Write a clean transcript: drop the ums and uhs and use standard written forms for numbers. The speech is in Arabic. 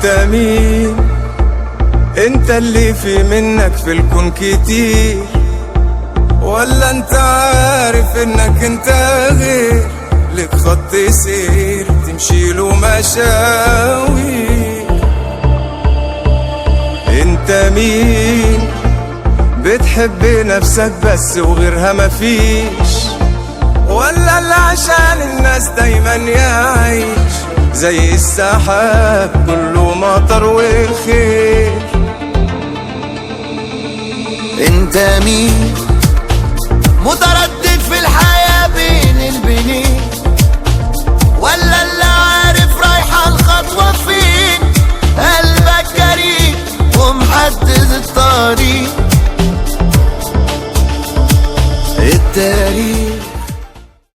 انت مين؟ انت اللي في منك في الكون كتير، ولا انت عارف انك انت غير؟ لك خط سير تمشي له مشاوير. انت مين؟ بتحب نفسك بس وغيرها مفيش، ولا اللي عشان الناس دايما يعيش زي السحاب كله مطر والخير؟ انت مين؟ متردد